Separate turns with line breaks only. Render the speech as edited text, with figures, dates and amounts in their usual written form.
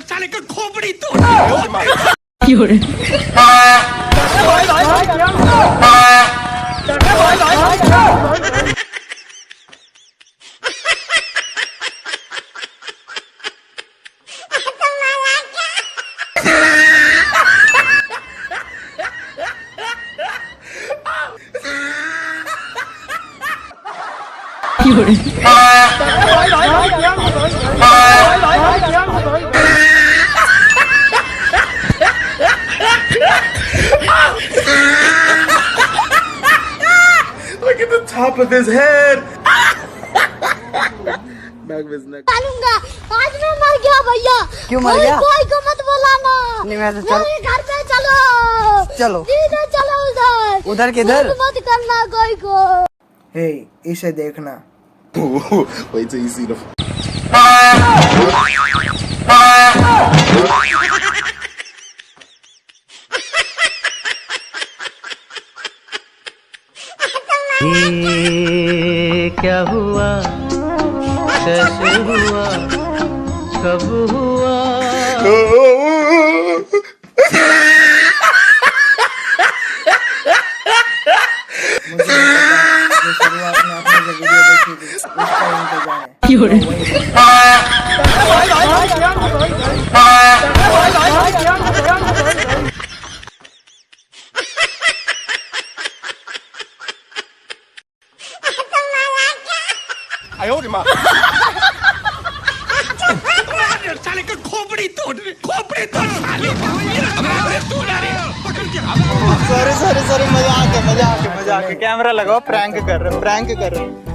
साले का खोपड़ी तोड़।
Look at the top of his head. Back of his neck.
डालूंगा आज मैं मर गया भैया।
क्यों मर गया?
कोई को मत बुलाना।
नहीं मैं तो चल
घर पे चलो।
चलो
सीधे चलो उधर।
उधर किधर?
मत करना कोई को।
हे इसे देखना।
Wait till you see the.
ये क्या हुआ, कैसे हुआ, कब हुआ?
मुझे शुरुआत में आपने जो वीडियो देखी थी उसका इंतजार है।
साले का खोपड़ी तोड़ साले
सॉरी मजाक है कैमरा लगाओ प्रैंक कर रहे